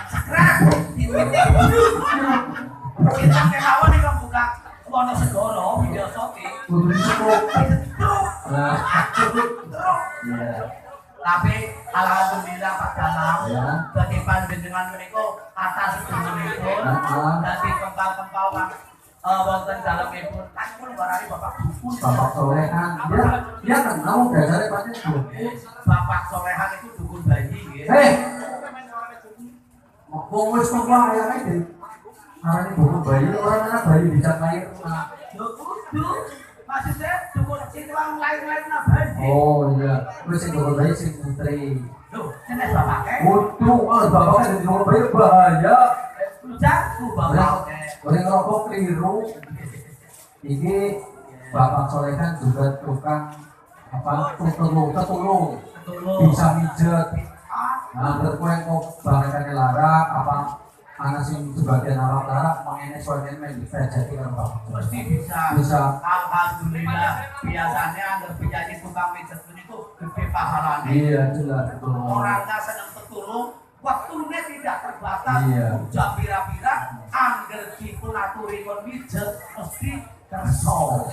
Segera. Kita kelawan iki buka ono segoro video shooting. Kudu cukup. Nah, Iya. Tapi alhamdulillah Pak Dalam, dadi panjenengan menika atas seduluripun, dadi kempal-kempal wonten dalemipun kan kula warani Bapak Dukun. Bapak Solehan, dia kenal dasarnya pasti dukun. Bapak Solehan itu dukun bayi nggih. Wong wis kok ayane iki. Arane dukun bayi, orang anak bayi bisa lahir. Yo kudu. Maksudnya dukun sing lahir-lahir nang bayi. Oh iya, wis sing dukun bayi sing putri. Loh, kene bapake. Waduh, bapaknya jadi dukun bayi bahaya. Jago bapake. Boleh ngerokok keliru. Ini Bapak Solehan juga tukang ketulung, bisa mijet. Nah, terkue kok barangkali larang apa anak sing sebagian larang mengenai soalnya bisa jadi kan Bapak. Pasti bisa. Alhamdulillah. Biasanya ada penyanyi tukang mijet itu gede pahalanya. Iya jelas betul. Orangnya senang tertulung. Waktunya tidak terbatas. Iya. Udah pira-pira angger dipunaturi kon mijet mesti kerso.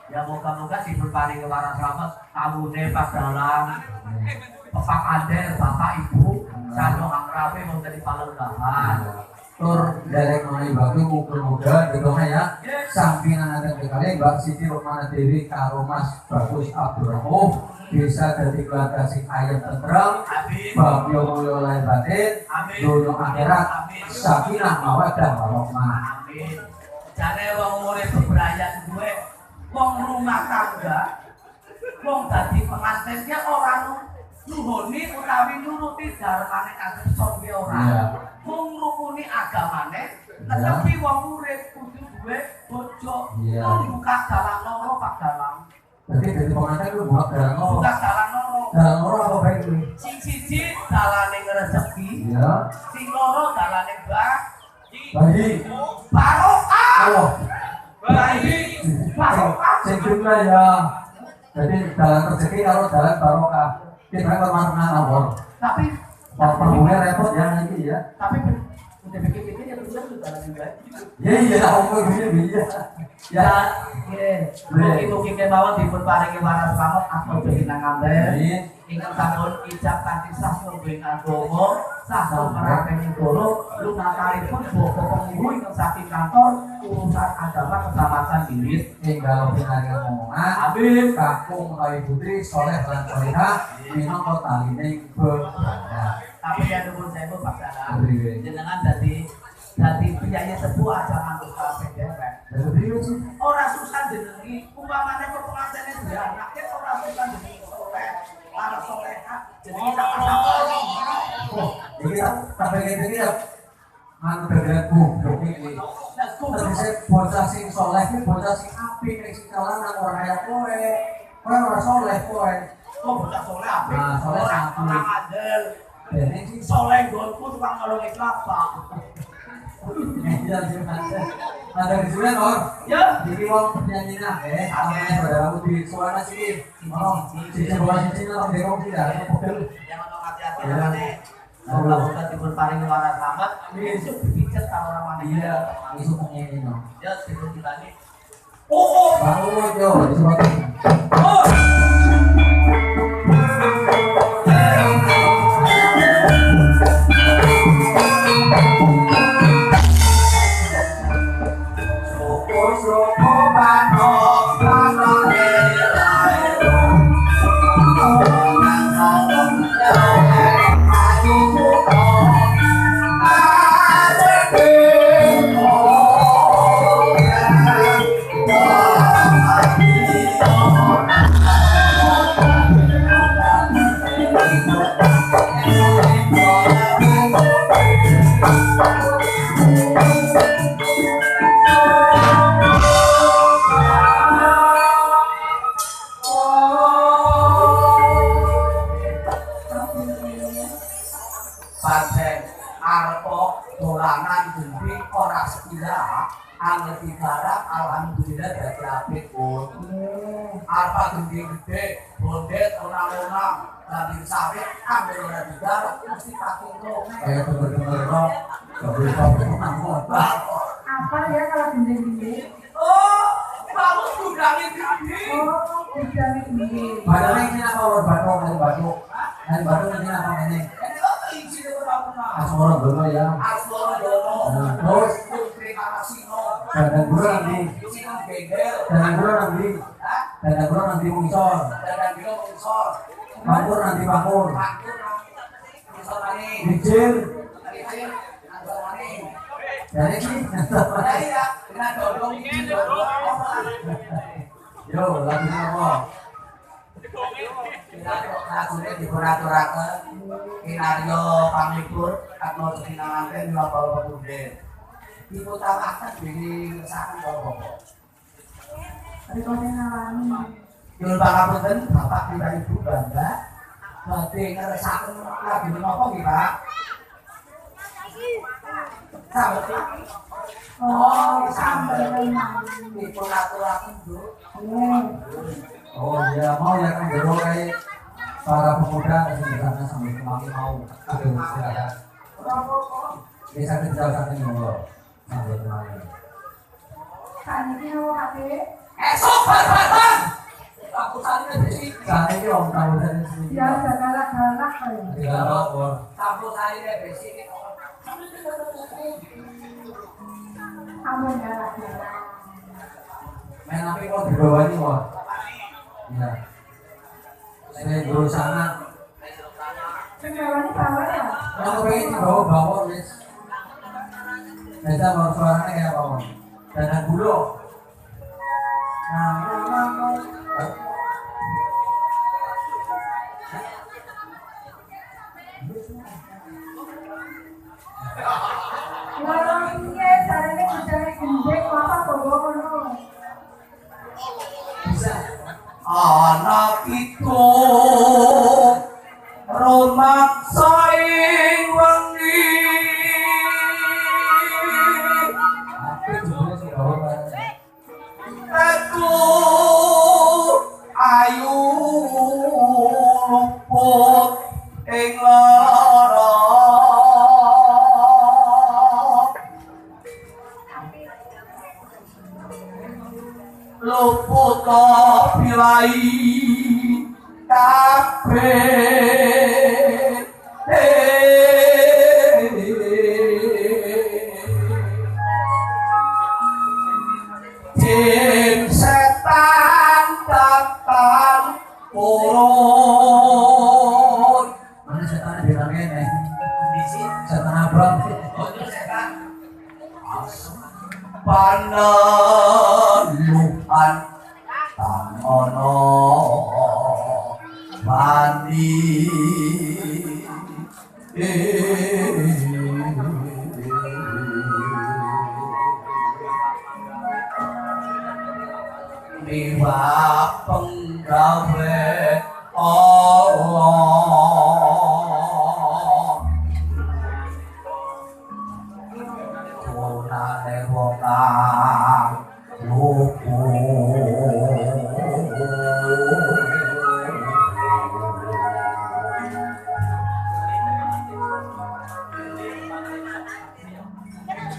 Ya moga-moga diberparingi waras selamat kamune Pak Dalam. Bapak Ader, Bapak Ibu, kandung akrabe mau jadi palenggahan. Tur derek mengenai bagi muka-muka gitu ya. Sampingan ada kali Mbak Siti Romana Dewi karo Mas Bagus Abdurrahman bisa jadi keluarga sing ayam tentrem, babyo mulyo lahir batin, dunia akhirat, sakinah mawaddah warahmah. Amin. Jane wong urip bebrayan gue, wong rumah tangga, wong dadi pengantinnya orang nuhuni utawi nuruti dharmane kageson ki ora. Wong ngrukuni agamane, tetapi wong urip kudu duwe bojo. Wong buka dalan loro Pak Dalam. Jadi dari pengantin lu buka dalan loro. Buka dalan loro. Dalan loro apa baik lu? Sing siji dalane rezeki. Iya. Sing loro dalane Bayi. Barokah. Oh. Bayi. Barokah. Sing jumlah ya. Jadi dalan rezeki kalau dalan barokah. Kita bermanfaat awal. Tapi penghuni repot ya nanti ya. Tapi udah bikin-bikin ya bener juga juga. Iya, aku begini iya. Ya, mungkin kemauan dipun paringi waras selamat aku jadi nang ngambil. Ingat sampun ijab kanthi sah nggih agama, sah merapen negara, lumakaripun bapa penguru ingkang saking kantor urusan agama kecamatan Gilis enggal pinaringan ngomongan. Amin. Kakung Rawi Putri soleh lan solehah minangka taline berbada. Tapi ya nuwun sewu Pak Dalam. Jenengan dadi penyanyi sepuh aja nganggo PDW. Ora susah jenengi, umpamane kok pengantene duwe anak ya ora susah jenengi soleh. Para solehah jenengi sapa-sapa. Iki sampe ngene ya. Anu dadaku iki. Terus bocah sing soleh iki bocah sing apik nek sing kalangan ora kaya kowe. Kowe ora soleh kowe. Kok bocah soleh apik. Nah, soleh apik. Orang adil. Dene sing Soleh golku tukang nolongi kelapa. ada di sini kor. Ya. Jadi wong penyanyinya amane pada di suara sini. Oh, sini bawah sini orang dekong tidak. Jangan ngomong hati-hati makane. Moga-moga dipun paringi waras selamat. Besok dipijet karo orang mana. Iya, isu penyanyi no. Ya dipun dilani. Oh. Baru yo disebut. Oh. Alhamdulillah dari apik pun. Apa gede-gede, bondet, onang-onang, Lagi sawit ambil ora digarap mesti pakai ngomong. Kayak bener-bener rock. Gak boleh ngomong. Apa ya kalau gendeng-gendeng? Oh, kamu gudangin gede. Oh, gendeng-gendeng. Badannya ini apa war batu dari batu? Dari batu ini apa ini? Ini apa izin itu kamu nak? Asmoro dulu ya. Asmoro dono. Terus Putri Karasino. dan guru nanti, Sino Bengkel. dan guru nanti, Hah? dan guru nanti muncul. Dan biro unsur. Pakur nanti pakur. Pakur unsur mani. Bijil. Izin unsur mani. Jadi ini. Nah iya, dengan dodong ini dodong. Yo, lagi apa? Lagunya dikurang-kurangkan skenario panglipur atau sekinangankan dua bawa pemuda diputarakan di kesakan bawa-bawa Tapi kau ngalami. Yul pangapunten bapak kita ibu bangga berarti ngeresakan lagu apa nih pak? Sambet pak? Oh sambet diputarakan dulu. Oh iya, mau ya kan dulu kayak para pemuda kesini sana sambil kemari mau. Aduh, silakan. Bisa dijelaskan dulu sambil kemari. Saat ini mau kakek. Sobat bapak! Aku tanya sih. Saat ini om tahu dari sini. Ya udah galak-galak ya. Tidak apa. Kamu tanya besi. Kamu galak-galak. Main api kok di bawah ini kok. Iya. Saya berusaha. Sekarang ini bawa ya. Yang pengen di bawah wis. Biasa mau suaranya kayak apa? Dandan bulu. Nah, Lorongnya caranya kerjanya gendeng apa bawa kono. bisa. Anak itu rumaksa ing wengi Tapi judulnya sih bawah. aku ayu luput ing lara luput pilai kabeh jin setan datang urun Mana setan bilang ini? di sini Setan abang. oh itu setan paneluhan tangono mandi liwat penggawe Allah Kunane wong kang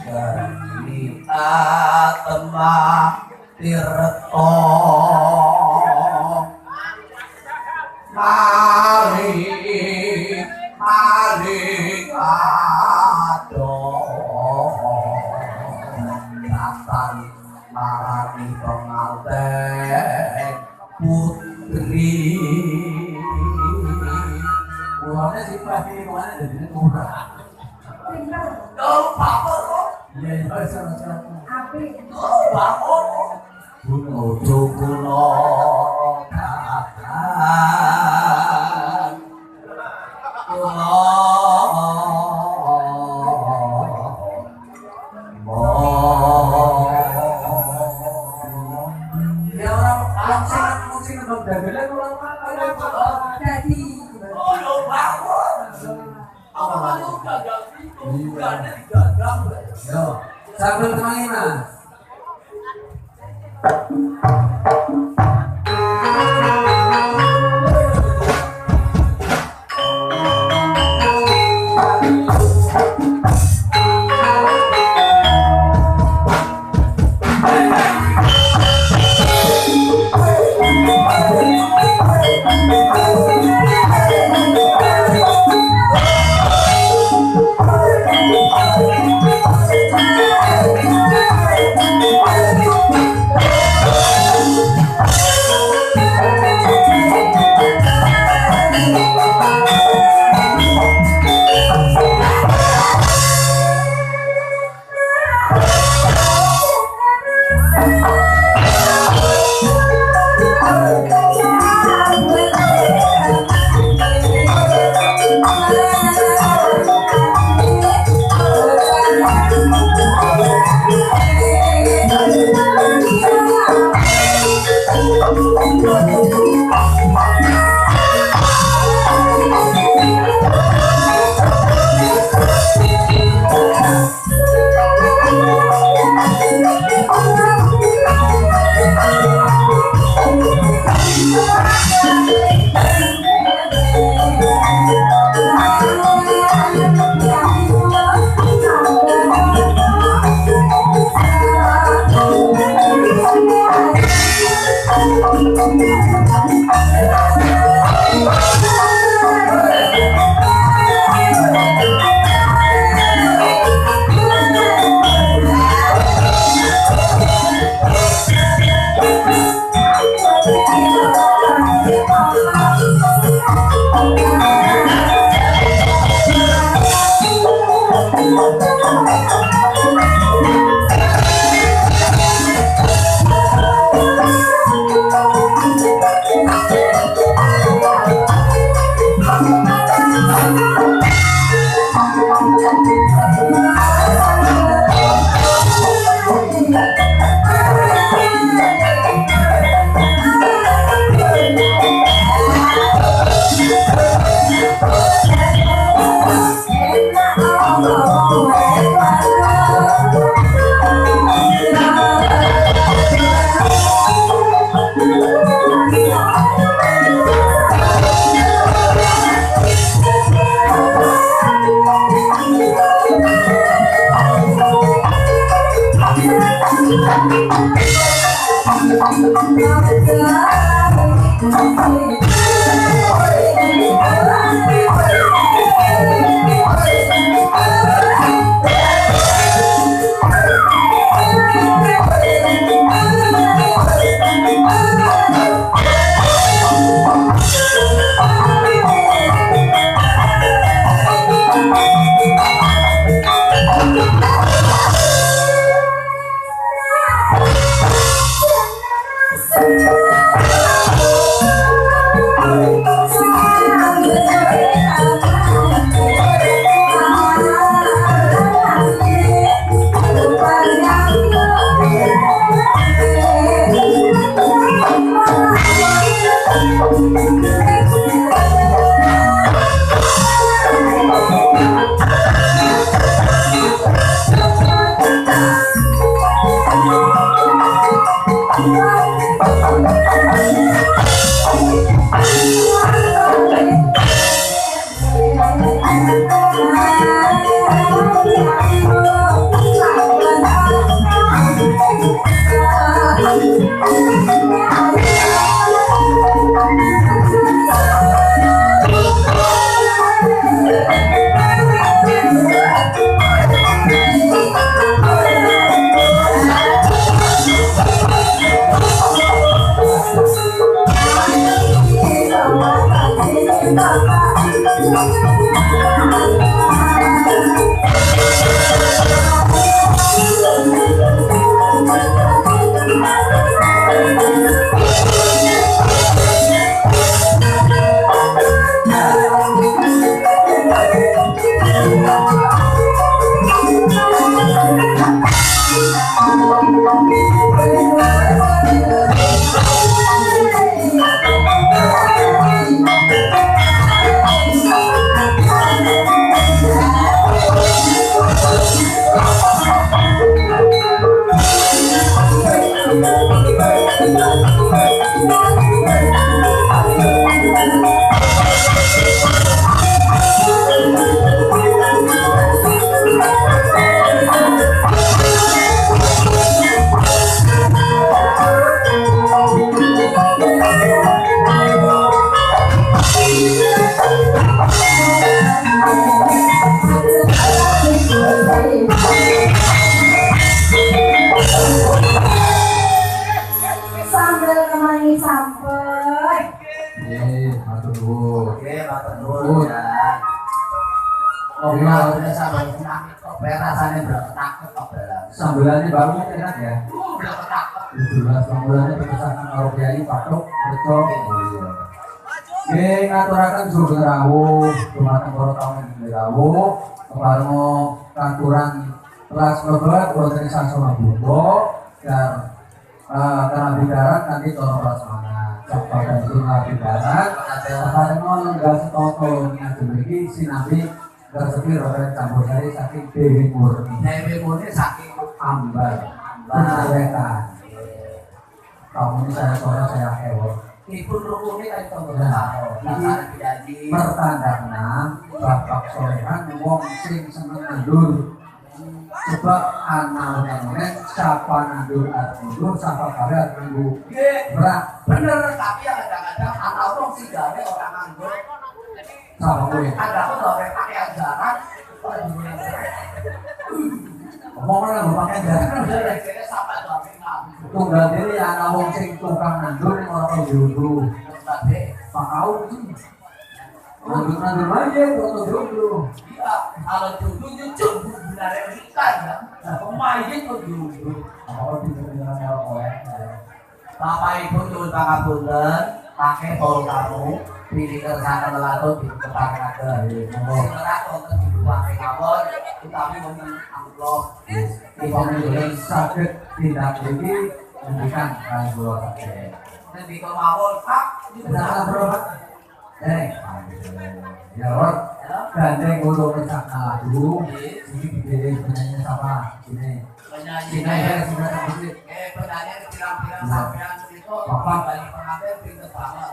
Dari atema tirto mari ado datang marani penganten putri Ulangnya sih pasti kemana jadi murah. Pinter. oh bapak Iya, iya, sama-sama. Api. oh bapak Ojo kuno katakan ya orang sing nembang dagelan orang mana? Jadi. oh lo bapak apa kamu gagal itu bukannya digagal Yo, sambil temangi mas. Kalau udah sampai nangis kok rasanya berketakut kok dalam. Sambelannya baru enak ya. Berketakut. Jelas sambelannya berkesakan karo kiai patok beco mulya. Nggih ngaturaken sugeng rawuh dumateng para tamu ing rawuh kepareng katuran kelas lebat wonten sasana Buddha dan Nabi Darat nanti tolong prasmanan Sabda dan Nabi Darat kepareng lenggah setoto ngajeng iki sinabi rezeki roda campur sari saking Dewi Murni. Dewi Murni saking Ambar Penceretan. Kamu ini saya sore saya hewan. Ibu rukuni kan pemberitahu. Ini pertandaan bapak sorehan wong sing seneng nandur. Coba anak nenek siapa nandur nandur siapa kabar nandur. Berat bener tapi kadang-kadang anak orang sih gawe orang nganggur. sama gue. Ada aku gawe pakai ajaran. Ngomong lah pakai jalan. Kira-kira sampai gawe nganggur. Tunggal diri anak wong sing tukang nandur yang orang jodoh. Tapi Pak kau nandur aja kalau jodoh. iya, kalau dulu jujur benar kita ya. Pemain itu dulu. Kalau tidak dengan orang Bapak Ibu nyuwun pangapunten, pakai pol kamu pilih kersane lelato di depan kader. Sebenarnya wonten di ruang kawon, utawi wonten amplop. pemilih sakit tidak ini memberikan kanggo sakit. Nanti kemawon Pak, Berapa berapa? Jawab. Gandeng ulo pencak lagu. Ini dipilih penyanyi sama ini. penyanyi penyanyi pirang-pirang sampean itu Bapak. bali pengantin pinter banget.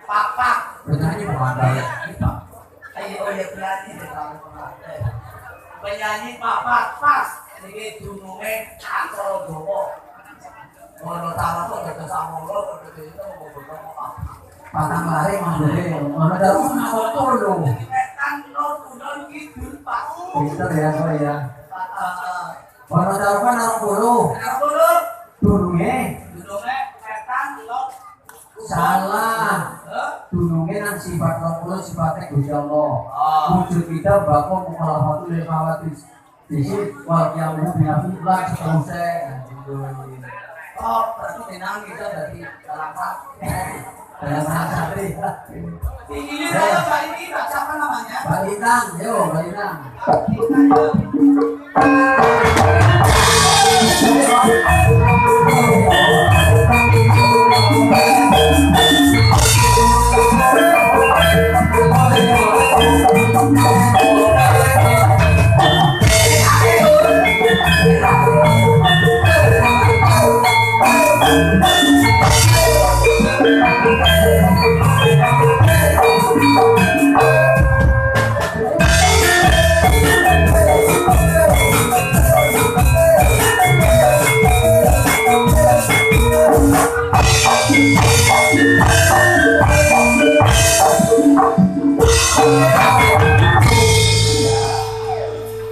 Pak. Penyanyi pemandang. Ayo ya penyanyi deh kalau pengantin. Penyanyi Pak pas. Ini dununge Cakro Gowo. Ono tawa kok dadi samono kok dadi itu ngomong Patang lari mandiri. Mana daru motor lo. kan non kidul Pak. Pinter ya kau ya. Mana daru kan orang bulu. Dulu Dunungnya dununge etan lo salah. Dunungnya nang sifat orang bulu sifatnya Gusti Allah. Wujud kita bakal mukhalafatu lil khawatis. Disi wal yamu binafillah seterusnya. oh berarti tenang kita dari dalam Dalam santri. ini saya kali ini siapa namanya? Balintang, yo Balintang.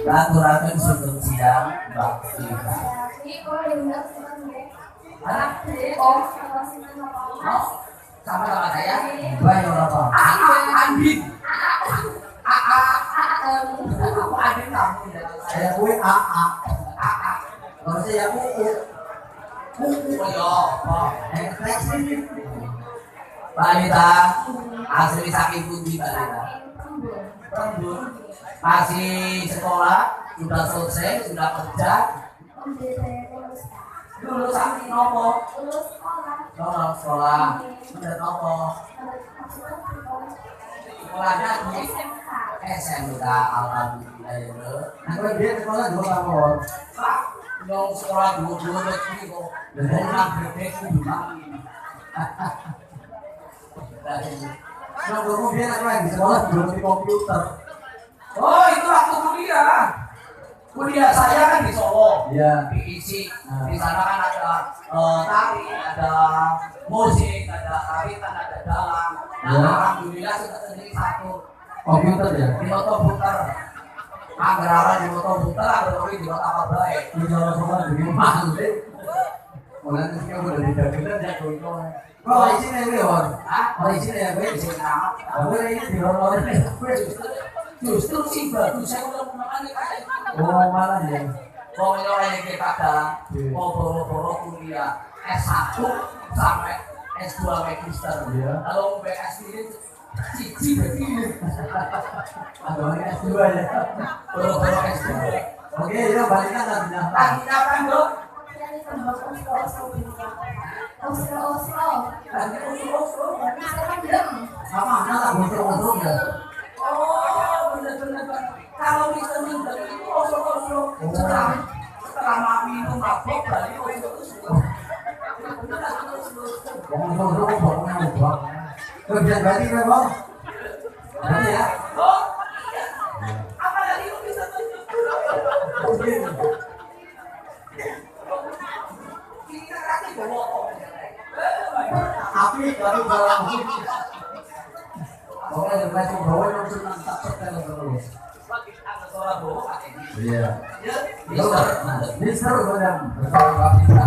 Raturaken sugeng siang Mbak Ika. Sama saya. Bayo apa? Andin. Aku Andin kamu ya. Saya kue AA. Kalau saya UU. Oh ya. Ekspresi. Balita asli saking pundi Balita? Rembur. Masih sekolah, sudah selesai, sudah kerja. Dulu saking nopo? Lulus sekolah. Sudah nopo? Sekolahnya di SMK alhamdulillah ya. Nah, dia sekolah 2 tahun. Pak, yang sekolah dua-dua ini kok. Orang bebek itu Nah, kemudian aku lagi sekolah belum di komputer. oh itu waktu kuliah. Kuliah saya kan di Solo. Iya. Diisi. Di sana kan ada tari, ada musik, ada tarian, ada dalang. Nah, Ya. alhamdulillah sudah sendiri satu. Komputer ya. Di moto puter. Anggaran di moto puter, ada lagi di kota Pabai. Ini kalau sekolah begini mahal deh. Mulai sih aku udah tidak benar ya kau. Kau isi nih gue or. Kau isi nih gue. Di sini nama. Gue ini di luar Justru sih bagus saya udah Oh malah ya. Wong yo iki padahal boro-boro kuliah S1 sampai S2 magister. Kalau PS ini cici begini. Ada S2 ya. Boro-boro S2. Oke, ya balikan lagi Lagi nafas. apa, Bro? Lagi usul-usul. Sama anak lah ngusung-ngusung ya. Oh, bener-bener. Kalau bisa minum itu usul-usul. Setelah minum mabuk balik usul-usul. Ngusung-ngusung kok bokongnya ngubah. Kerjaan berarti kan bang? Berarti ya? Oh, iya. Apalagi lu bisa tunjuk. Kita kaki bawa Api dari dalam pokoknya yang masih bawa yang senang tak setel terus. Iya. Mister Godam bersama Pak Pitra.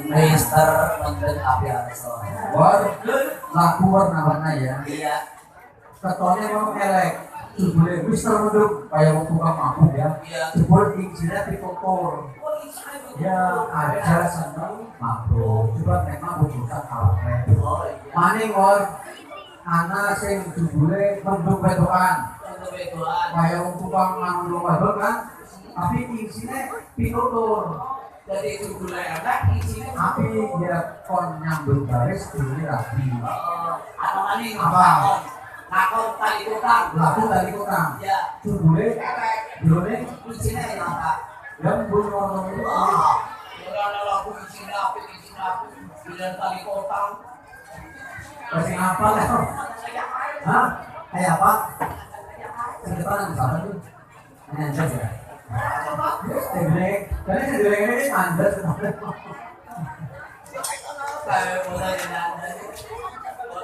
Mister Menteri Abiarso. Laku warna-warna ya. Iya. Ketonnya memang elek. Jebule Mister Menduk kayak waktu tukang mabuk ya. Iya. Jebul izinnya dikotor. Ya aja seneng mabuk. Coba memang bujukan kalah. Oh iya. Maning war anak sing jebule menduk wedokan. Untuk bedoan. Kayak waktu tukang mabuk wedok kan. Tapi isinya pikotor. Jadi itu gula enak isinya. Tapi dia kon nyambung garis ini rapi. Apa kali? Apa? Nakon tali kutang. Laku dari kota. Ya. Jebule drone Isinya enak. yang belum orang itu. Kalau lagu isinya apa? Bilang tali kutang. Kasih apa lah? Hah? Kayak apa? Sedepan yang sama tuh. Ini aja ya. Sedelek. Karena sedelek ini anda sebenarnya. Kayak mulai dari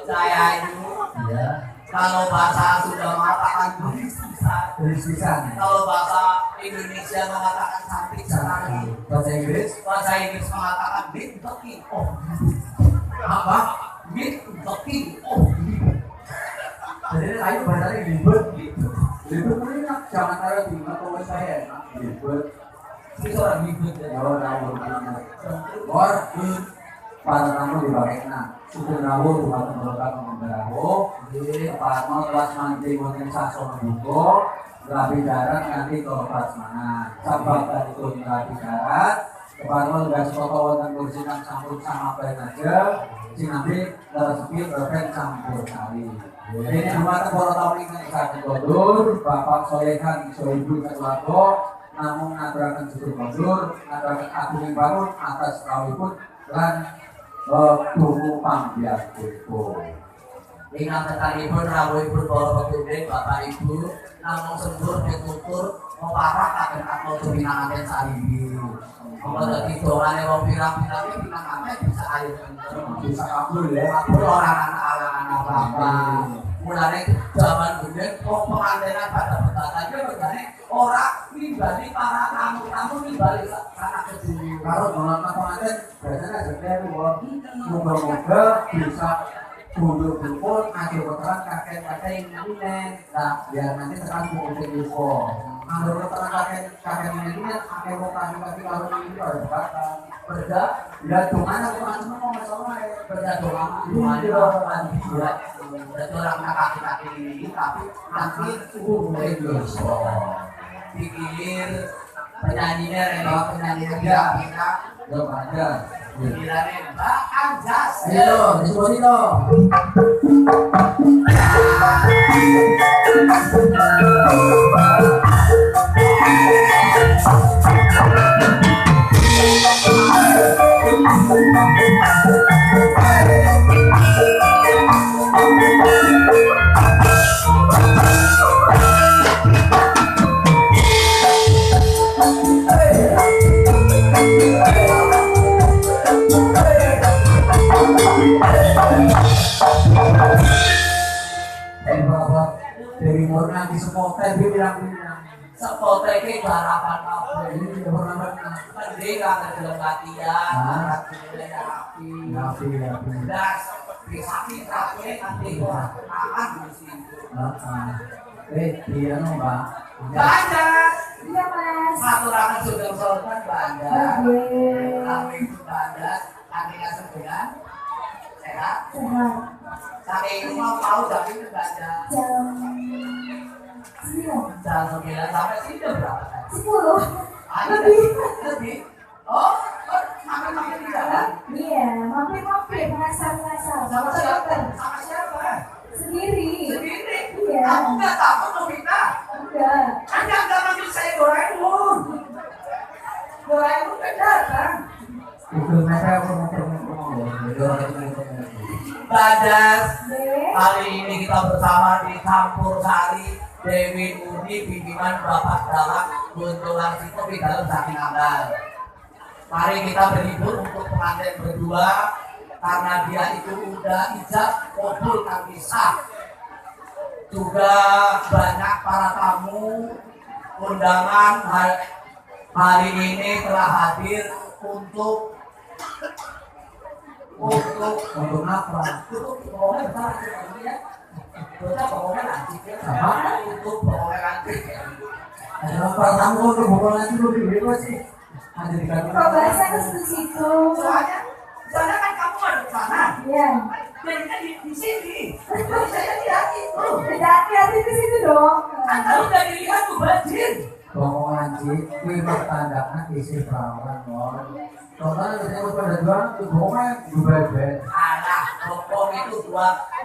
saya itu. Iya. Kalau bahasa sudah mengatakan tulis bisa. Tulis pisan. Kalau bahasa Indonesia mengatakan cantik sekali. Bahasa Inggris. Bahasa Inggris mengatakan big talking. Oh, Apa? big talking. Oh, Jadi ayo bahasanya ribet. Ribet ini enak. Jangan taruh di mata saya. Ribet. itu orang ribut ya. Kalau tahu Or para tamu di bakena. Sudah tahu rumah tempat memberahu. Parmo kelas mantri wonten sasono buko. Rapi darat nanti ke prasmanan. Sabab dari itu rapi darat. Keparmo tugas foto wonten kursi kang campur sama apa aja. Sing nanti resepi berpen campur kali. Ini rumah para tamu ingkang saged kondur, Bapak Solehan Soibu Ketuago, namun ngaturaken jujur kondur, ngaturaken agunging bangun atas rawuhipun lan tunggu pambiyanipun. Ingkang kekalipun rawuhipun para petinggi Bapak Ibu namung sembur pitutur meparah kagem atau pinanganten saiki. Apa dadi dongane wong pirang-pirang iki pinanganten bisa ayo Bisa kabul ya. aku orang anak-anak apa. Mulane zaman dulu kok pengantinan pada bertanya bertanya orang pribadi para tamu-tamu pribadi sana kedua. Kalau mengenai pengantin biasanya jadi moga-moga bisa Kudu pun akhir kotoran kakek ini nah biar nanti tekan pukul info. Kalau kotoran kakek ini akhir kotoran kaki kalau ini ada bakal berda ya cuman aku mau masalah berda doang cuma buat orang kaki ini tapi nanti pukul info. Pikir penyanyinya dia kita coba aja. Kirane Mbak Anjas. Ayo, disebutin dong. Dari Murna di Sepotek dia bilang Sepotek ke harapan apa ini Murna mending kan dalam latihan rapi das disakit rapi nanti aman di sini dia Mbak Banyak Iya mas. satu rangan sudah sultan banyak kami itu banyak artinya sebenarnya sehat Saking mau tapi itu banyak Jam jam 9 sampai sini jam berapa? 10. Lebih. Oh, makan di dalam? Iya, mampir pengasar. Sama siapa? Sama siapa? Sendiri. Sendiri? Iya. Aku nggak takut Novita. Enggak. Anda nggak manggil saya Doraemon. Doraemon kan datang. Itu mereka Badas. Kali ini kita bersama di Campur Sari Dewi Murni pimpinan Bapak Dalak Guntulan Sito di dalam saking andal. Mari kita berhibur untuk pengantin berdua karena dia itu udah ijab kabul kami sah. Juga banyak para tamu undangan hari ini telah hadir untuk apa? Untuk pokoknya besar ya. Kita pokoknya nanti ya. Untuk pokoknya nanti. Ada tamu untuk pokoknya nanti lebih bebas sih. Ada di kantor. Kok bahasa ke situ? Soalnya kan kamu ada di sana. Iya. Jadinya di sini. Jadi saya lihat itu. Tidak hati di situ dong. Anda udah dilihat tuh Bajin. Bohongan sih, ini pertandakan isi perawan loh. Soalnya saya pada jual tuh bohongan juga bed. Alah, bohong itu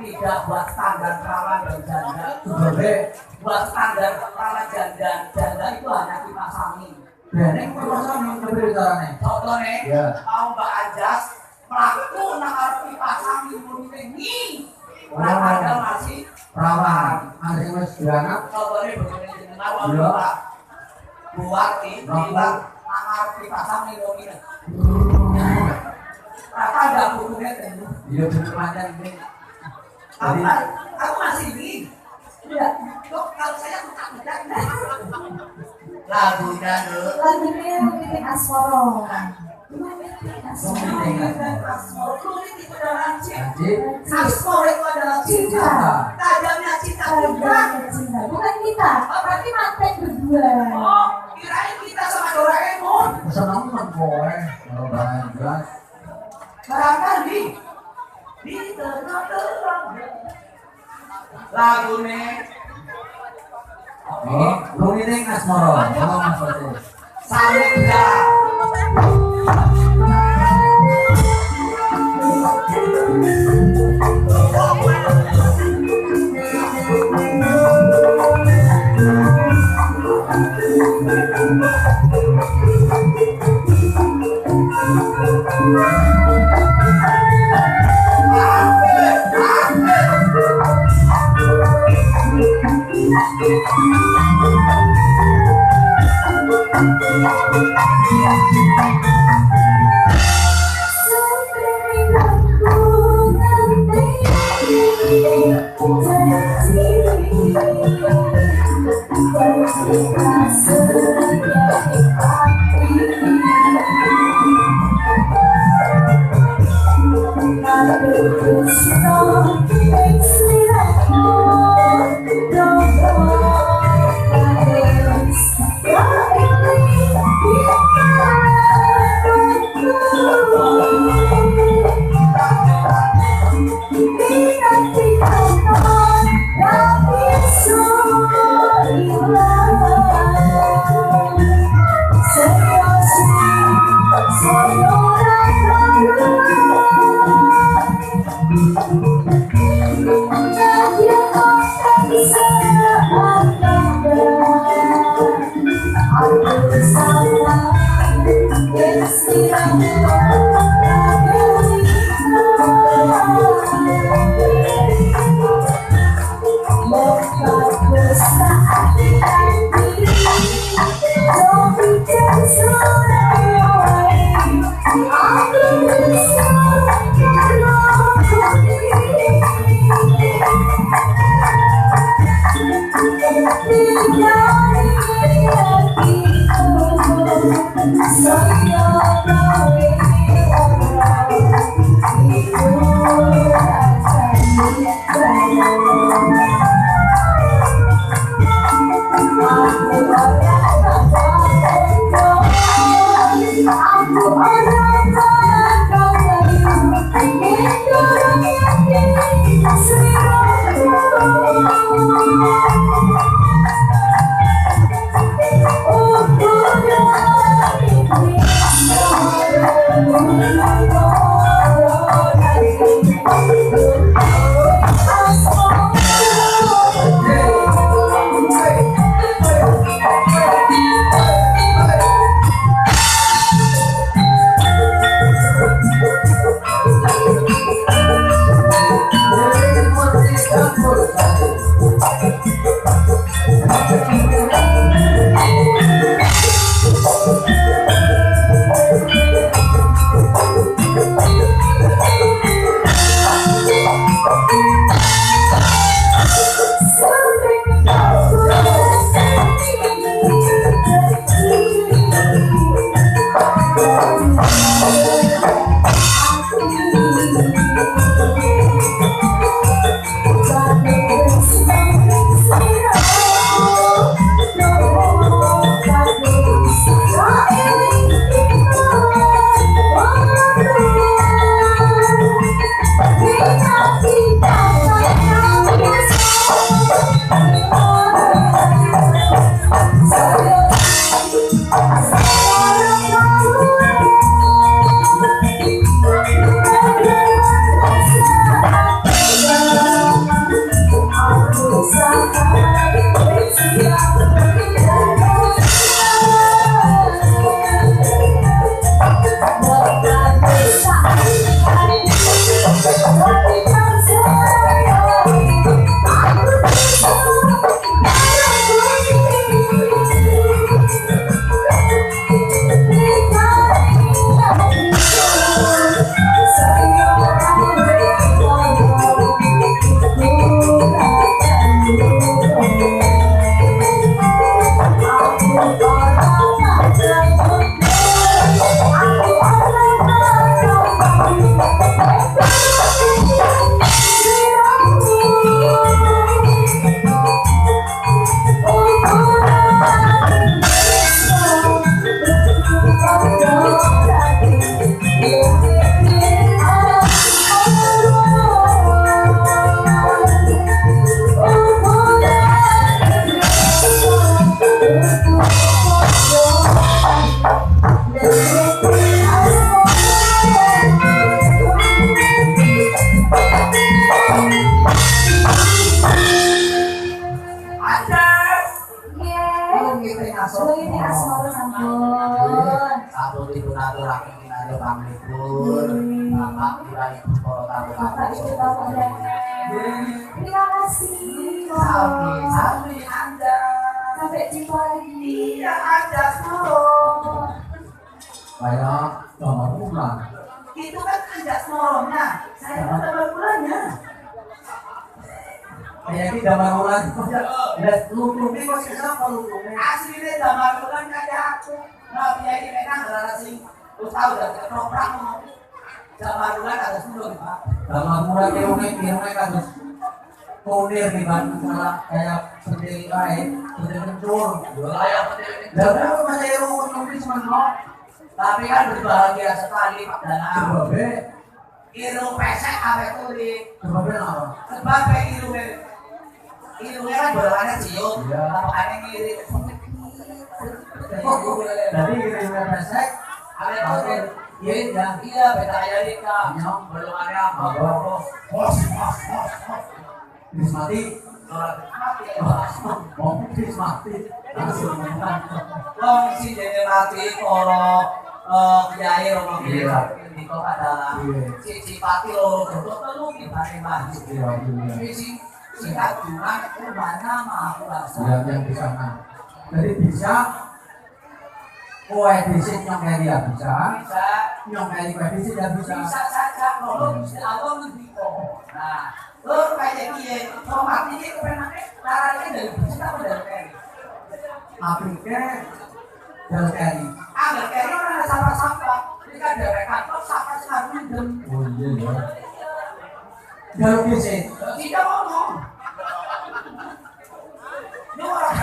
tidak buat standar perawan dan janda. Juga bed. Buat standar perawan janda itu hanya dipasangi. Dan yang permasalahan yang berbeda caranya. Contohnya, Ya. mau Mbak Anjas pelaku nak harus dipasangi ini. Oh. Ada masih Perawan, ada yang masih anak. contohnya begini dengan awal Ya. buat bilang harus dipasangi ini. Rata ada bukunya itu. Iya bener panjang ini. Jadi Aku masih ini. Tidak. Kok kalau saya bukan lagunya dulu. Lagunya Milik Asmoro. Anjir, Asmor itu adalah cinta. Tajamnya cinta kita. Cinta. Bukan kita. Berarti mantan berdua. Oh, kirain kita sama Doraemon. senang kan boy. Kalau bahan jelas. Barangkali di tengah-tengah lagu nih. Ini, lu ini Asmoro. Kalau Mas Fatih. Samudra. Stop. Terima kasih. Sampai Anda. Sampai jumpa lagi. Iya, ada Smoro. Kayak nomor bulan. Itu kan ada Smoronya. Saya kan ada bulannya. Kayak ini gambar bulan. Lihat lutung-lutung masih sama lutung. Aslinya gambar bulan kayak aku. Nah, dia ini memang adalah sing. Lu tahu dah ketoprak mau. Gambar bulan ada Smoro, Pak. Gambar bulan irungnya kados kodir di Bandung malah kayak seperti lain, seperti kencur. Kayak seperti Dan kenapa masih irung nulis menolak? tapi kan berbahagia sekali Pak Danang. Sebabnya, Irung pesek awet kulit. sebabnya apa? Sebab irungnya kan bolongannya cium. Iya. Apakahnya ngirit. Jadi irungnya pesek, Awet kulit. iya, Iya, beta aja nih Kak. Bolongannya apa? Hos. Bis mati, Mati ya Pak. mau bis mati, langsung menang. Wong si dene mati koro kiai romo Iya. Itu adalah Iya. si pati loro jodoh telu gimana Mas? Iya, iya. Si kagungan mana mah aku rasa. Yang di sana. Jadi bisa Koefisien nyongkeri ya bisa. Bisa. Nyongkeri koefisien ya bisa. Bisa saja kalau Gusti Allah ngendika. Nah, lo kayak piye? Tomat iki kepenake carane dari bisa apa dari keri? Apliknya dari keri. Angger keri ora ada sampah-sampah. Iki kan dhewek kantor sampah sing harus mendem. Oh iya ya. Jalur gesit. Tidak ngomong. Ini orang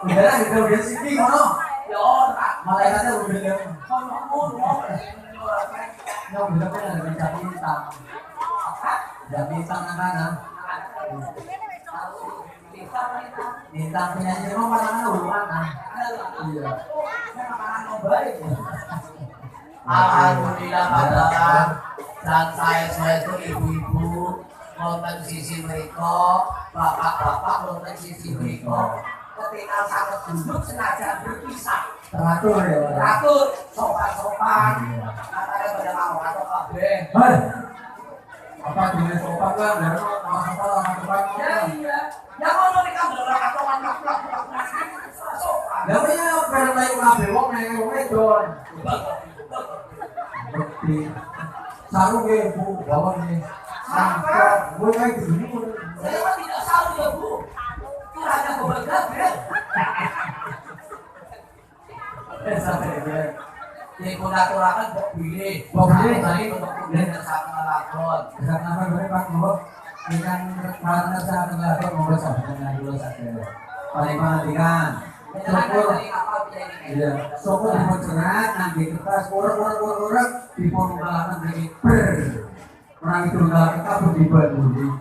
Udah lah jalur gesit ini kono. ya orang. Malaikatnya udah bilang. Ngomong. Yang bilang kan ada bintang bintang. Ada bintang anak-anak. Bintang penyanyi emang mana mana? Iya. Alhamdulillah padahal dan saya itu ibu-ibu wonten sisi mereka, bapak-bapak wonten sisi mereka. Ketika sangat duduk senajan berpisah, Teratur ya. teratur, sopan-sopan, katanya pada mau atau kabeh. Hei, apa jenis sopan kan? Dari apa depan? Ya iya, ya kalau nikah bener atau plak sopan. Lalu ya pengen naik nabi wong naik wong edon. Bukti. Sarung ya bu, bawa nih. Sampai gue kayak gini. Saya mah tidak salah ya bu, itu hanya kebetulan ya. Sampai dia. Dikunaturakan kok pilih, tadi untuk kemudian bersama lakon. Karena apa gue pak gue ikan karena saya ngelakon mau bersama dengan dulu saja. Paling perhatikan. Syukur. Iya, syukur dipun cerat, nanti kertas urek dipun ngalakan dari orang itu ngalakan kabur di Bandung.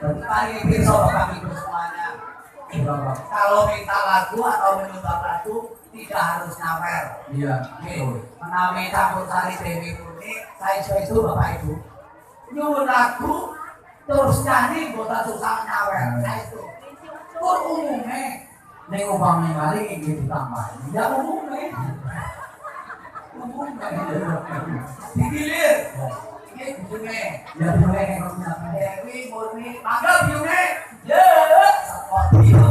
Mari besok kami semuanya. Kalau minta lagu atau menyumbang lagu tidak harus nyawer. Iya, Menawi campur sari Dewi Murni, saya itu Bapak Ibu. Nyuwun lagu terus nyanyi bukan susah nyawer. Saya itu. Kur umumnya. Ning upami kali iki ditambah. Ya umumnya. Digilir. Ini biyune. Ya boleh kalau nyata. Dewi Murni, mangga biyune. Ya, seperti itu.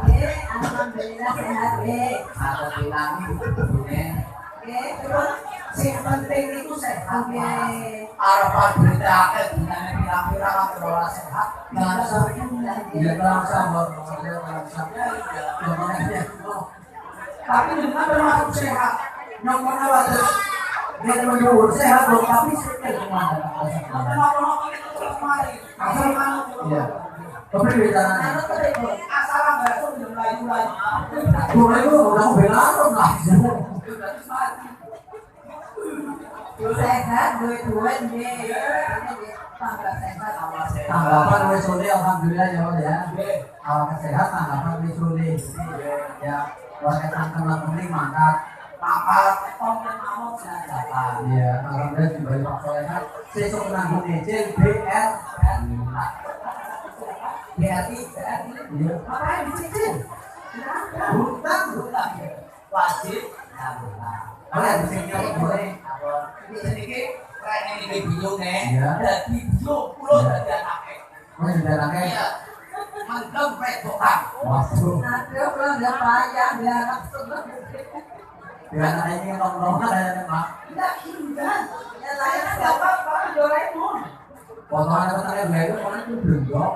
Alhamdulillah sehat deh. Atau bilang biyune. Terus Sing penting itu sehat. Oke. Arafah berita akeh dinane pirang-pirang ora sehat. Nggak alhamdulillah. Iya kalau sama, kalau sama. Tapi dengan termasuk sehat. Nomor apa tuh? Dia menurut sehat loh, tapi sehat kemana? Kenapa itu terus mari? Asal manut. Iya. Tapi bicaranya. Manut terus. Asal besok belum layu-layu. Gue itu udah belarang lah. Sehat, duit-duit deh. Tambah sehat. Tanggapan wis sule alhamdulillah ya Pak ya. Awak sehat tanggapan wis sule. Ya, warga tangkeng lan penting mantap. Papa komen amot saja. Iya, alhamdulillah dibalik Pak Solehan. Sesuk nanggung izin BR. BRI. Iya. Apa yang dicicil? Hutang. Wajib. Ya, hutang. Oleh disini boleh. Sedikit keren ini bingung Iya. Jadi bingung pulau dari anaknya. Mau didarahkan. Iya. Mantap pedokan. Waduh. Aduh, kalau nggak payah, biar Biar anak ini nongkrong ada Pak. Tidak indah. ya lain Tidak apa-apa. Doraemon. Potongan petani belajar mana itu bendok.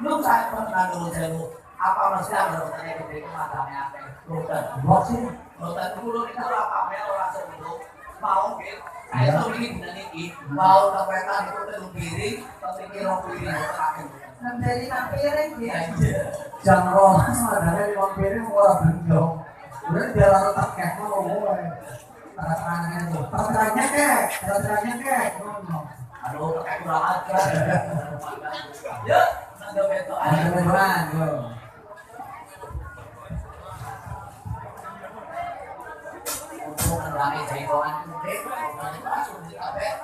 Belum saya pernah dulu sewu. Apa mesti ada petani gede kemadamnya apa? Bukan. Bok sih. Bukan dulu kita apa mel orang sebelum mau gitu. Saya tuh ini dengan ini mau kepetan itu telur piring, tapi kira piring terakhir. Memberi piring dia. Jam rolas ada di piring orang bendok. Udah dia lalu tak kayak mau. Terangnya kek. Aduh, pakai kurang ajar. Ya, ada beto aja. Ada beneran, yo. Untuk mendatangi jenggolan gede, langsung ditarik.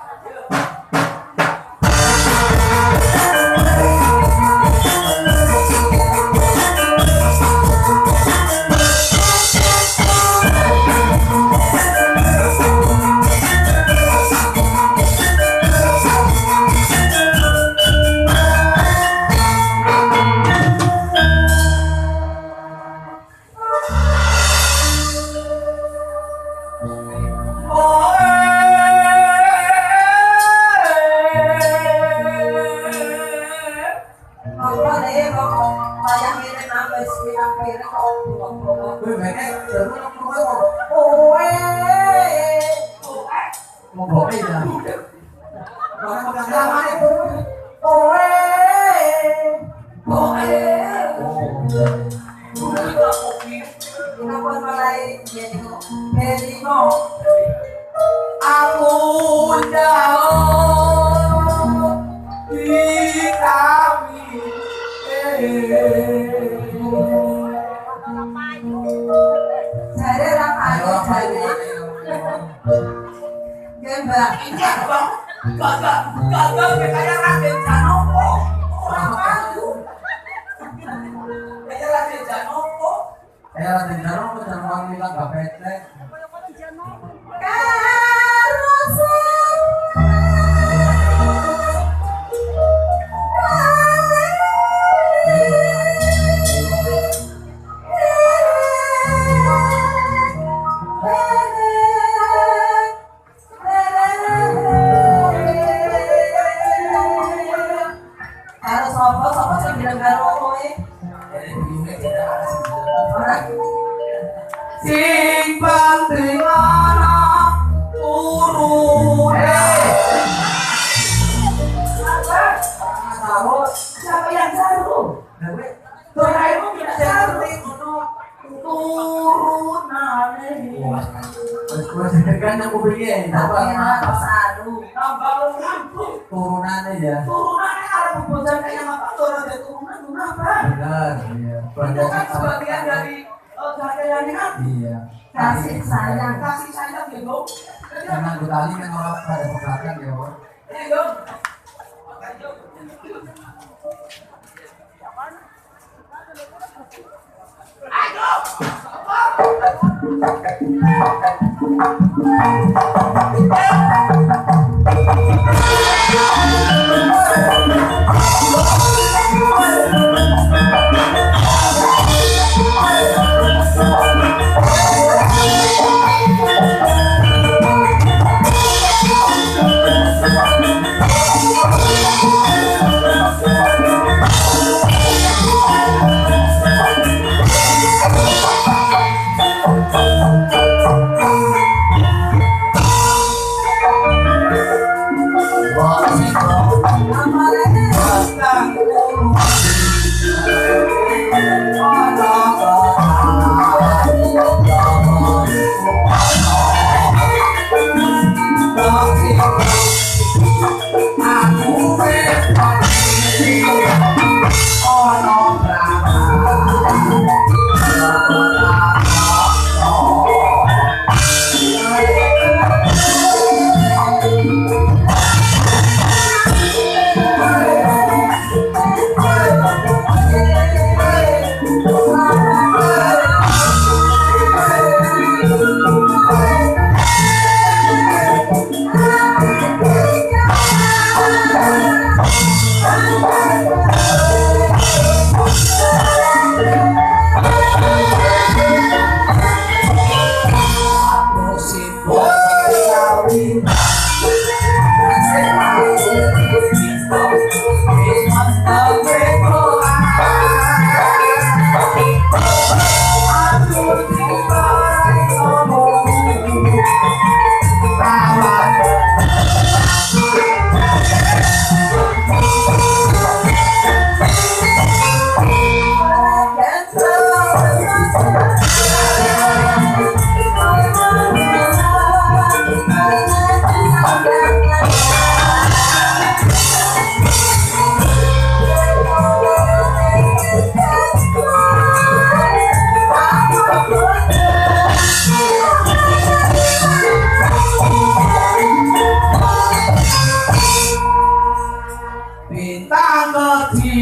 Wih, mereka jarum nak keluar. Mau bawa ya? Orang pegang tangan itu. Aku jauh di kami. Gagal kayak Raden Janoko. Orang maju. Kayak Raden Janoko. Raden Janoko jangan wangi lah gak petlek. Sing penting anak turun. Siapa yang jaru? Doraemon tidak jaru. Turunan ini. Kan aku beli tambah turunannya ya. Turunannya ada pembosan kayak apa? Orang ada turunan kenapa? Benar, iya. Itu kan sebagian dari kehadiran kan? Iya. Kasih sayang. Kasih sayang ya dong. Karena gue tali kan orang pada pegatan ya, Bos. Iya dong.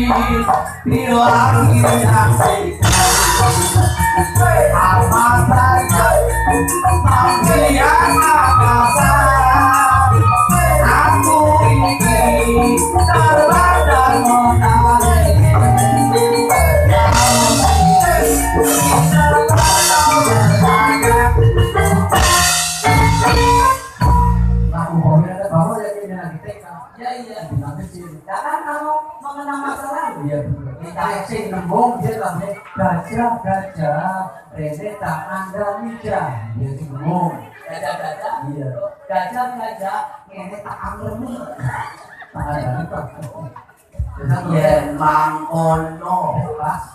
di langit yang apa saja panggilan atasan aku ini terbang dan menarik Aku mau ada bawa ya ini lagi TK. ya iya Bilang kecil. jangan kamu mengenang masa lalu Iya betul. Kita sing nembung dia sampai gajah Rene tak anda mijah. Dia sing nembung. gajah-gajah Iya. gajah-gajah ini tak amremu Tak ada lupa. yen mangkono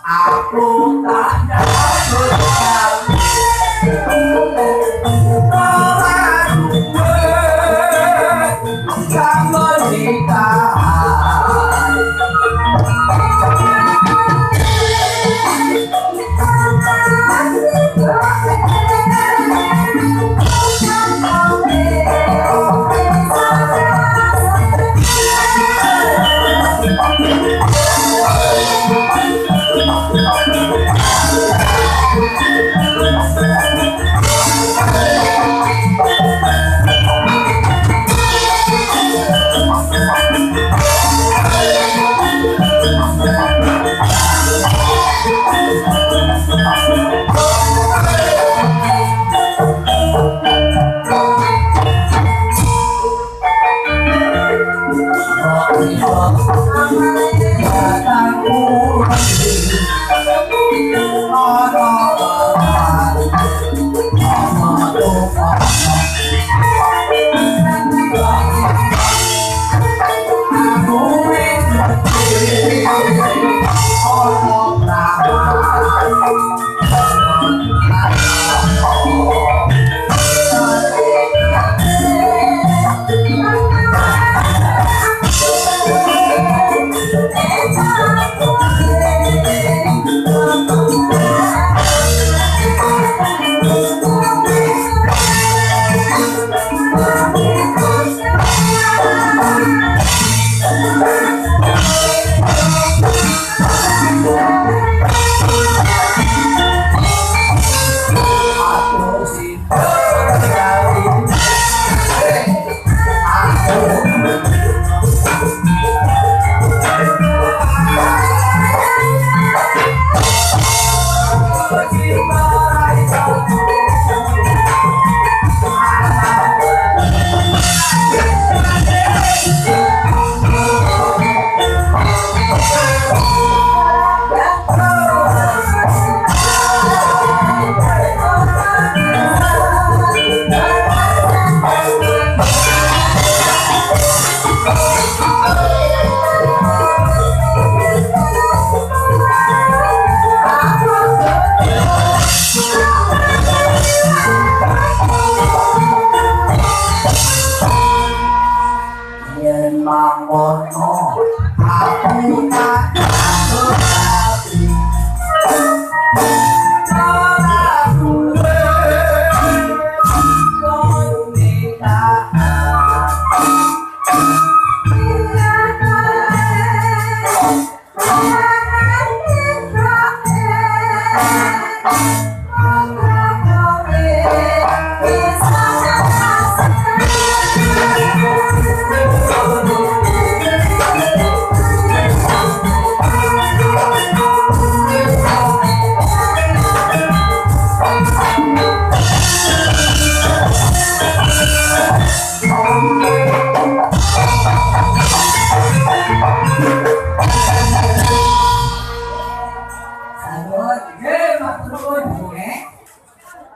aku tak dapat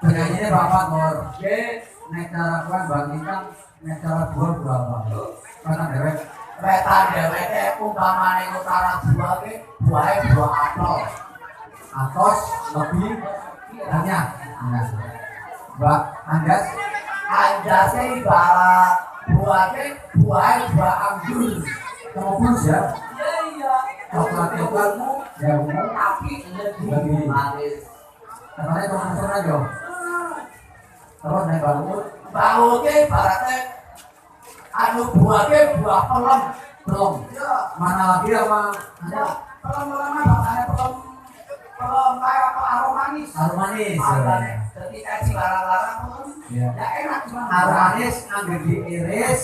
Penyanyinya Bapak Nur. Naik cara kuan bangkitan, naik cara buah berapa? Mana dewek? Wetan dheweke umpamane utara buah ke buahe buah atos. Atos lebih banyak. Nah, Mbak Andas, Anjase ibarat buahe buahe buah anggur. kamu pun ya? Iya. Coklat-coklatmu, ya umum. Tapi lebih manis. Katanya teman-teman aja. Terus naik bangun. Bauke ibaratnya anu buahke buah pelem. Belum. Ya. Mana lagi apa? Ya, pelem-peleman bahasanya pelem kayak apa aromanis. Aromanis. Jadi kaji larang-larang Ya. ya enak gimana? Aromanis anggur diiris,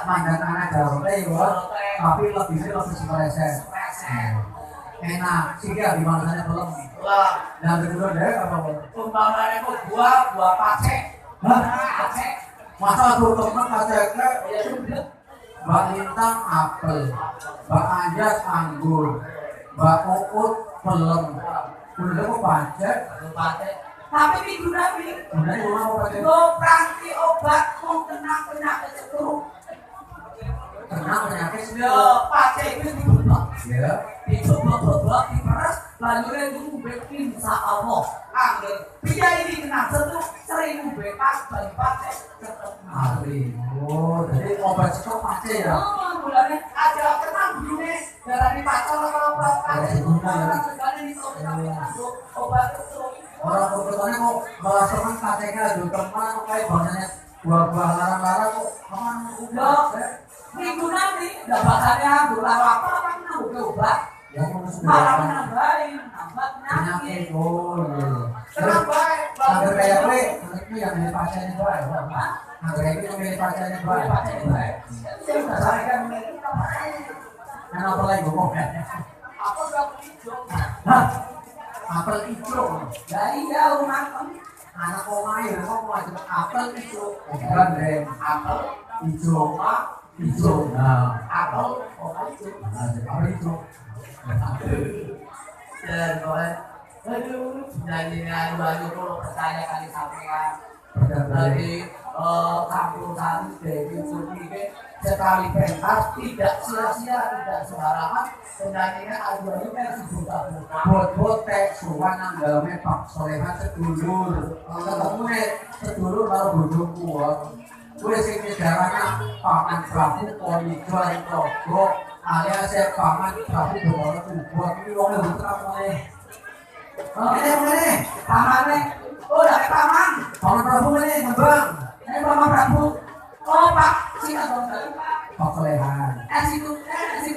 mandan anak daunnya ya, tapi lebihnya lebih seperesen. Enak, sih ya di mana belum. Lah, Yang kedua deh apa? umpamanya itu buah pacek. Hah? Pacek. Masa tuh teman kaceknya Ya sudah. Mbak Lintang apel, Mbak Anjas anggur, Mbak Uut pelem, udah mau pacek, Pacek. Tapi minggu nabi, udah mau pacek, lo prangki obat mau kena penyakit stroke. kena penyakit Yo, semua. pacek itu dibuat. Ya, Dicoba-coba, diperes, lalu itu ngubek insya Allah. Angger, dia ini kena stroke, sering ngubek pas, bagi pacek, tetap ahli. Oh, jadi obat itu pacek ya? oh, mulanya ada kenang begini, darah di pacar kalau obat pacek, orang segala ini obat itu. Orang kebetulannya kok malah teman paceknya ada teman kayak bahasanya buah-buah larang-larang kok kemana Yo, udah? minggu nanti, dapatannya bulan apa kan ngubek obat. Ya mau Malah sudah menambahin, nambah penyakit. penyakit. Oh, iya. Kenapa baik? Anggur kayak gue, itu yang milih pacarnya gue, anggur kayak yang milih pacarnya gue. Saya udah sarankan mereka. Kan apa lagi gue mau kan? Aku udah hijau. Hah? Apel hijau. Ya iya, rumah kamu. Anak komai, kok mau aja apel hijau. Bukan deh, Apel, hijau, Pak. hijau. Nah, Apel, hijau. apel hijau. Dan boleh. Aduh, nyanyian baju kalau percaya kali sampean. Betul. Dari kampusan dari Suci sekali pentas tidak sia-sia, tidak sembarangan. Penyanyinya aduh kan sejuta-juta. Bot-bot teh suwan nang daleme Pak Solehan sedulur. Ketemu sedulur karo bojoku wae. Kuwi sing nyedarana Paman Prabu Ponijoan Togo alias Paman Prabu Dewara Kubot iki wong utramane. Ini, Pamane, oh dari paman. Paman Prabu ini ngembang. Ini paman Prabu. Oh Pak, sini dong dari Pak. Pak Solehan. Situ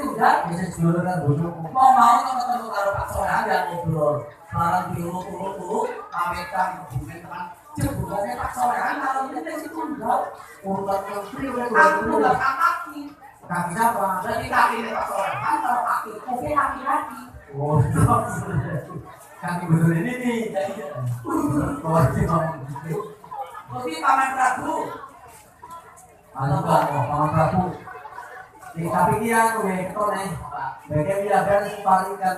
udah. Ini sedulur kan bojoku. Mau ketemu karo Pak Solehan dan ngobrol. Barang diurut-urut, pamitan hubungan teman. Jebulannya Pak Solehan kalau ini dari situ udah. Urutan menteri udah Aku dulu. udah kaki. Kaki siapa? Jadi kaki ini Pak Solehan kalau kaki, oke kaki-kaki. Oh, kaki betul ini nih. Oh, ini ngomong gitu. Jadi paman Prabu. Anu Pak, Paman Prabu. Tapi dia gue ketone. Bagaimana dia kan paling kan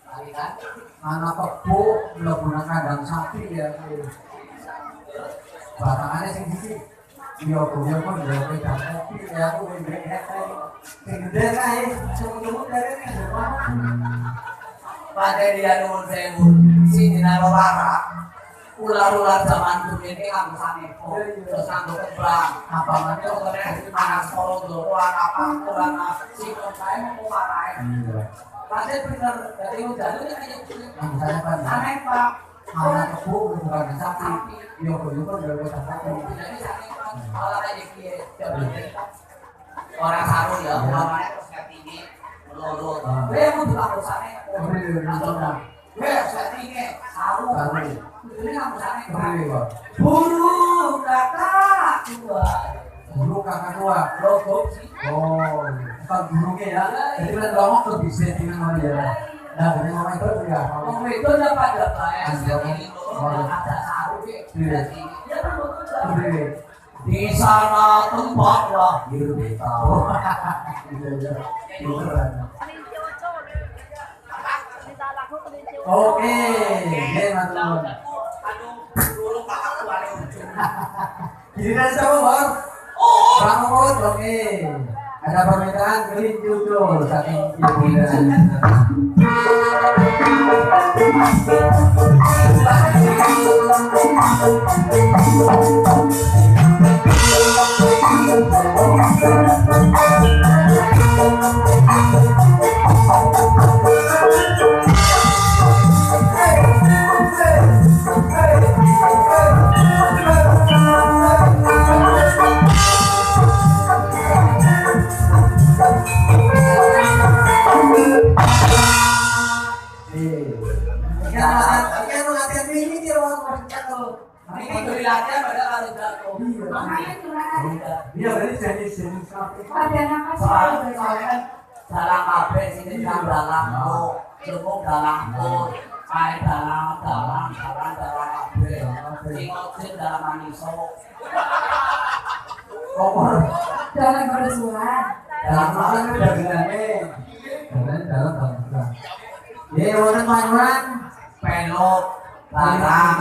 Kalian anak kebu mlebu kandang sapi ya. Batangannya sing sisi. Iya, gue pun udah pegang kopi ya aku ngene. Sing gede kae, cuma dari ini. pada dia nuwun sewu sini naro lara ular-ular zaman dulu ini nganggo sanepo terus nganggo kembang apa mana pokoknya anak solo dulu anak pangkur anak sikon saya mau marahin pada bener dari udah itu kayak gitu Saya kan aneh pak anak kebu bukan sapi. Iya, gue pun udah pegang sapi. jadi sanepo malah kayak gitu orang sarung ya namanya terus kayak tinggi melulu gue mau bilang sanepo gue saya tinggi sarung ini nggak sanepo buru kakak tua Guru kakak tua. logo Oh, bukan gurunya ya. Jadi kan ngomong lebih settingan sama dia. Nah, dari ngomong itu ya. oh itu dapat ya ini ada sarung dia kan betul di sana tempat lah Gitu deh. tahu Oke, dia mantul. aduh dulu kakak tua nih Giliran siapa, Bang? Bang Omot, oke. Ada permintaan kelinci dulu saking ibunya. latihan padahal harus jatuh. Makanya curhat. Iya, berarti jenis-jenis kafe. Pada nama Soalnya saya. dalam kafe sini kan dalam cukup dalam main dalam kafe. Singoksin dalam maniso. Kompor. Dalam bersuara. Dalam makan dagangannya. Dalam. Ye, orang manuan. Pelok, larang,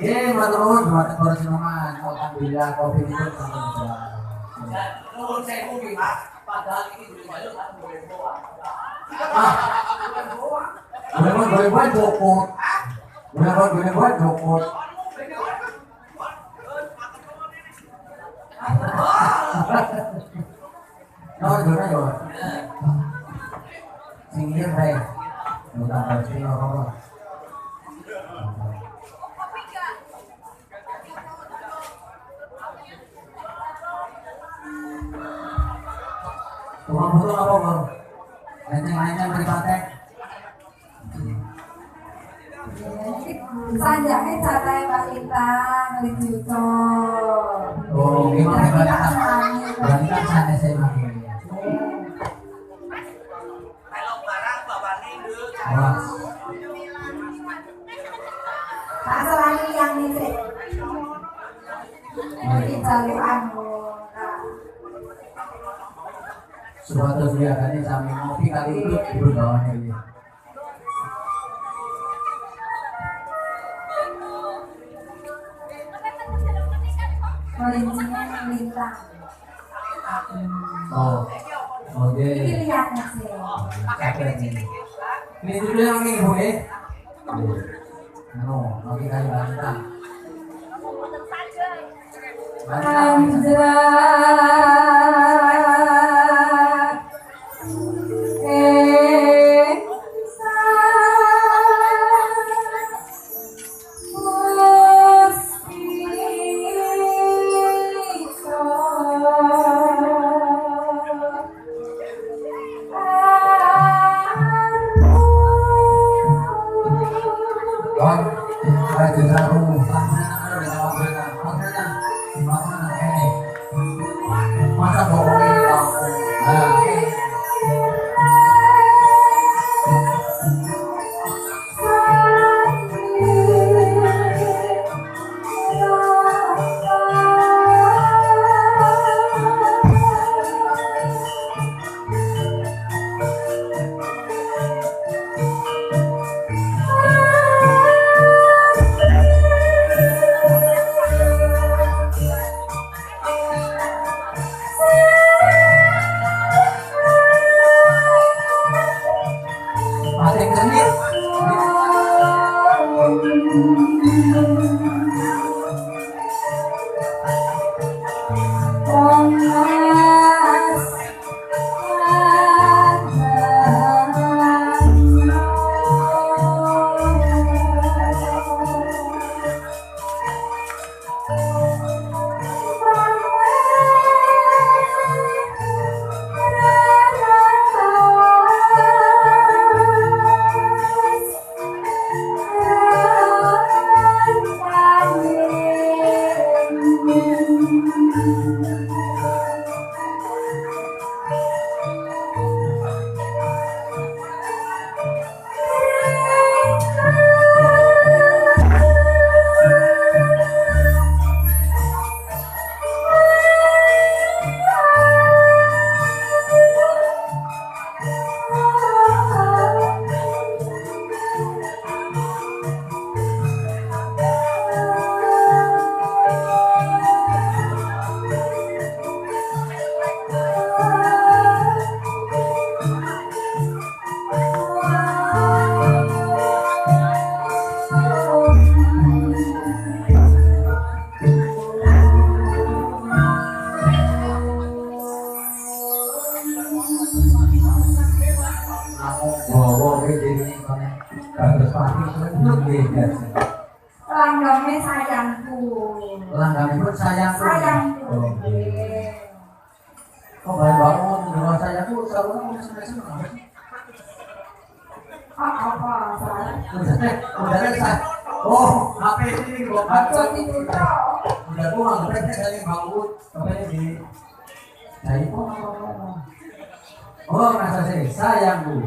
Ye, maturun buat orang sinoman. Alhamdulillah kopi itu sama. Nuhun sewu Mas, padahal ini beli baju kan boleh bawa. Boleh buat jokot. Boleh buat jokot. No. Singgir deh. Bukan pasti orang. Tukang foto apa bro? Lenceng beribatek. Sanjangnya cara Pak Lita ngelucu. Oh, gimana berarti kan sana saya makin. Pelok barang bawa nindu. Wah, Tak selalu yang ini. Mungkin jalur anu. suatu kegiatannya sambil ngopi kali itu berbawaannya dia. Kelincinya melintang. Oh, Ini dia. lihatnya sih. Ini dulu yang ini bu ya. Anu, ngopi kali bantang. Masa bohong ini kamu? Langgamnya sayangku. Langgam pun sayangku. Sayangku. Kok baik bangun di rumah sayangku selalu senang-senang. Apa salah? Udah saya. Oh, HP ini gua Aja diputra. Udah gua nggak ngerti dari bangun, katanya di saya kok oh masa sih sayang bu.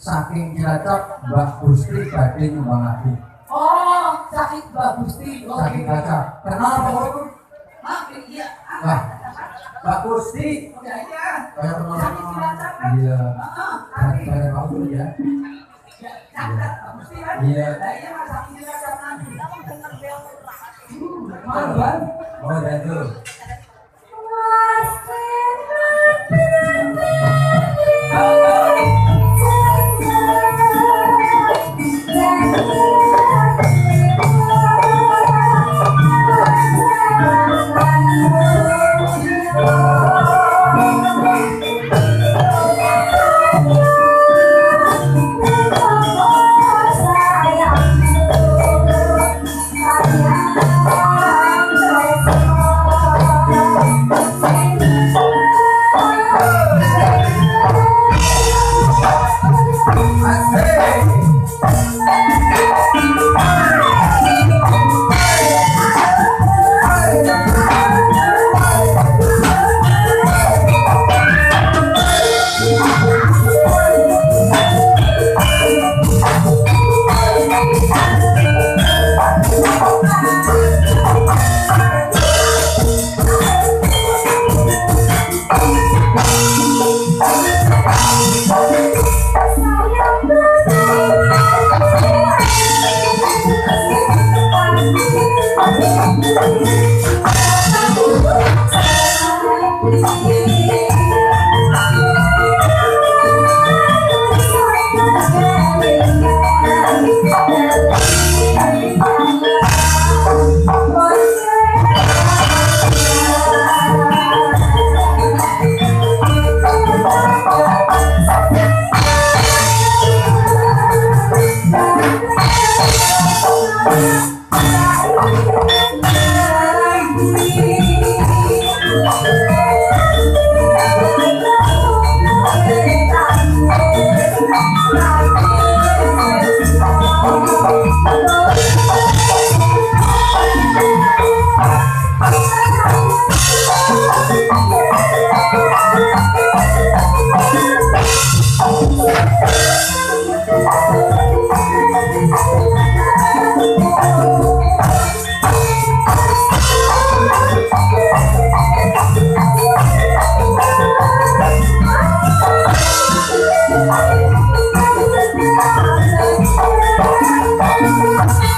Saking Cilacap Mbak Gusti badhe nyumbang lagu. Oh, sakit Mbak Gusti. Oh, Saking Cilacap. Kenapa kok? Maaf, iya. Wah, Mbak Gusti. Ya, iya. Kayak kenal. Saking Cilacap kan? Iya. Ah, Kayak bagus ya. ya, cacat Mbak Gusti kan? Iya. Lah iya, Mas, saking Cilacap nanti. Malu kan? Oh, dan tuh. Oh,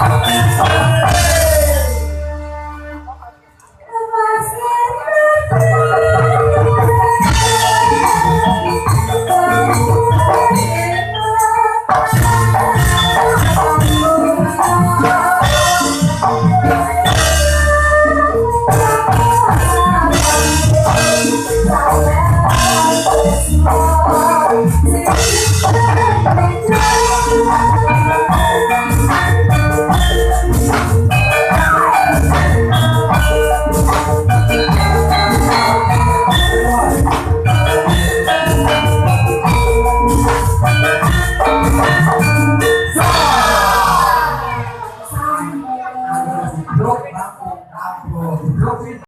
Thank you.